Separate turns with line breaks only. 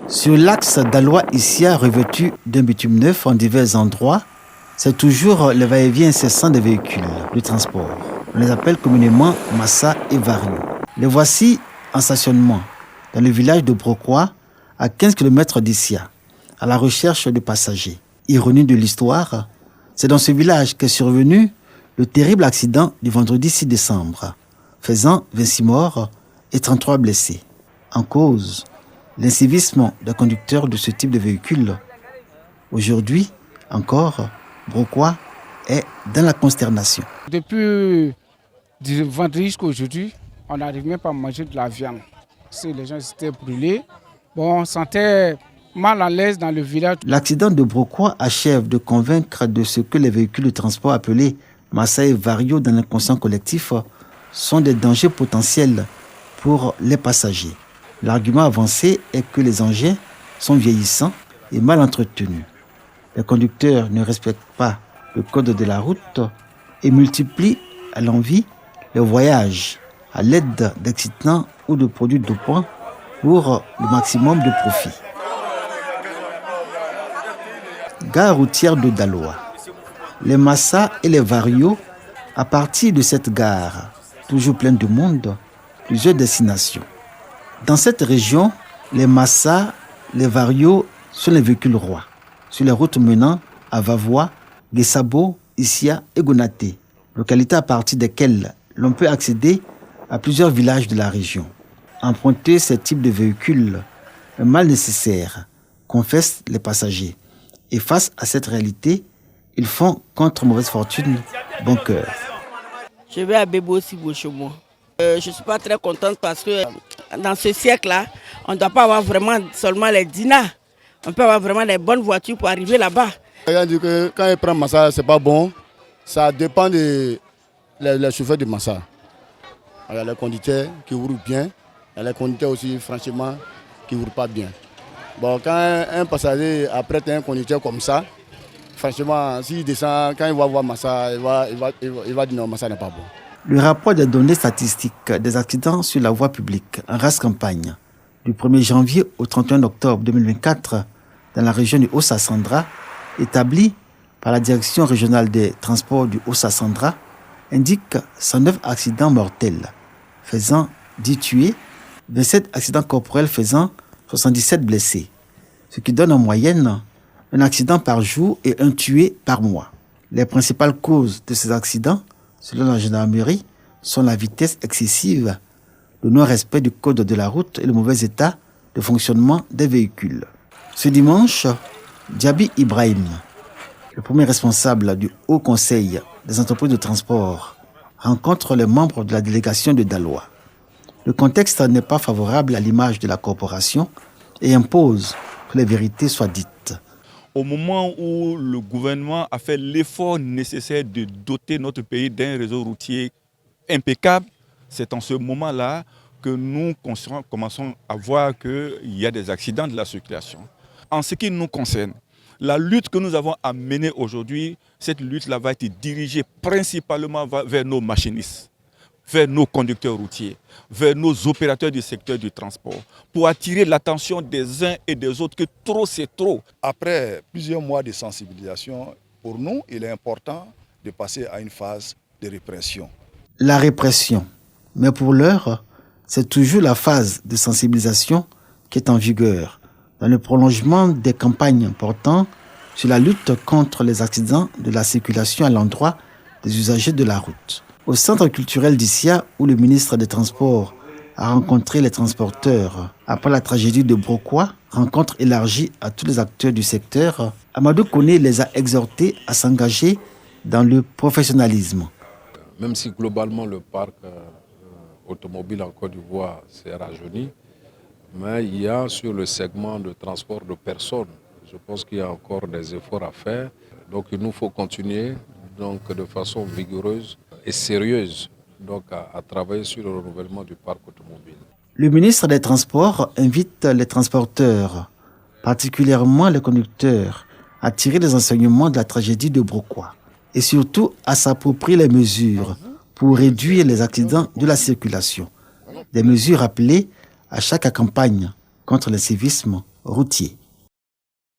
Sur l'axe Daloa-Issia revêtu d'un bitume neuf en divers endroits, c'est toujours le va-et-vient incessant des véhicules de transport. On les appelle communément Massa et Vario. Les voici en stationnement dans le village de Brocquois, à 15 km d'Issia, à la recherche de passagers. Ironie de l'histoire, c'est dans ce village qu'est survenu le terrible accident du vendredi 6 décembre, faisant 26 morts et 33 blessés. En cause, l'incivisme des conducteurs de ce type de véhicule. Aujourd'hui, encore, Brocquois est dans la consternation.
Depuis du vendredi jusqu'à aujourd'hui, on n'arrive même pas à manger de la viande. Si les gens étaient brûlés, on sentait mal à l'aise dans le village.
L'accident de Brocquois achève de convaincre de ce que les véhicules de transport appelés Massa et Vario dans l'inconscient collectif sont des dangers potentiels pour les passagers. L'argument avancé est que les engins sont vieillissants et mal entretenus. Les conducteurs ne respectent pas le code de la route et multiplient à l'envi les voyages à l'aide d'excitants ou de produits dopants pour le maximum de profit. Gare routière de Daloa. Les Massa et les Vario, à partir de cette gare, toujours pleine de monde, plusieurs destinations. Dans cette région, les Massa, les Vario sont les véhicules rois sur les routes menant à Vavois, Guessabo, Issia et Gonaté, localités à partir desquelles l'on peut accéder à plusieurs villages de la région. Emprunter ce type de véhicule est mal nécessaire, confessent les passagers. Et face à cette réalité, ils font contre mauvaise fortune bon cœur.
Je vais à Bébo aussi chez moi. Je ne suis pas très contente parce que dans ce siècle-là, on ne doit pas avoir vraiment seulement les dinars. On peut avoir vraiment les bonnes voitures pour arriver là-bas.
Il dit que quand il prend Massa, ce n'est pas bon. Ça dépend des chauffeurs de Massa. Il y a les conducteurs qui roulent bien. Il y a les conducteurs aussi, franchement, qui ne roulent pas bien. Bon, quand un passager apprête un conducteur comme ça, franchement, s'il descend, quand il va voir Massa, il va dire non, Massa n'est pas bon.
Le rapport des données statistiques des accidents sur la voie publique en race campagne du 1er janvier au 31 octobre 2024 dans la région du Haut-Sassandra, établi par la Direction régionale des transports du Haut-Sassandra, indique 109 accidents mortels, faisant 10 tués, 27 accidents corporels faisant 77 blessés, ce qui donne en moyenne un accident par jour et un tué par mois. Les principales causes de ces accidents, selon la gendarmerie, sont la vitesse excessive, le non-respect du code de la route et le mauvais état de fonctionnement des véhicules. Ce dimanche, Diaby Ibrahim, le premier responsable du Haut Conseil des entreprises de transport, rencontre les membres de la délégation de Daloa. Le contexte n'est pas favorable à l'image de la corporation et impose que les vérités soient dites.
Au moment où le gouvernement a fait l'effort nécessaire de doter notre pays d'un réseau routier impeccable, c'est en ce moment-là que nous commençons à voir qu'il y a des accidents de la circulation. En ce qui nous concerne, la lutte que nous avons à mener aujourd'hui, cette lutte-là va être dirigée principalement vers nos machinistes, vers nos conducteurs routiers, vers nos opérateurs du secteur du transport, pour attirer l'attention des uns et des autres que trop c'est trop.
Après plusieurs mois de sensibilisation, pour nous, il est important de passer à une phase de répression.
La répression. Mais pour l'heure, c'est toujours la phase de sensibilisation qui est en vigueur, dans le prolongement des campagnes portant sur la lutte contre les accidents de la circulation à l'endroit des usagers de la route. Au centre culturel d'Issia, où le ministre des Transports a rencontré les transporteurs après la tragédie de Brocquois, rencontre élargie à tous les acteurs du secteur, Amadou Koné les a exhortés à s'engager dans le professionnalisme.
Même si globalement le parc automobile en Côte d'Ivoire s'est rajeuni, mais il y a sur le segment de transport de personnes, je pense qu'il y a encore des efforts à faire. Donc il nous faut continuer de façon vigoureuse et sérieuse à travailler sur le renouvellement du parc automobile.
Le ministre des Transports invite les transporteurs, particulièrement les conducteurs, à tirer les enseignements de la tragédie de Brocquois et surtout à s'approprier les mesures pour réduire les accidents de la circulation. Des mesures appelées à chaque campagne contre l'incivisme routier.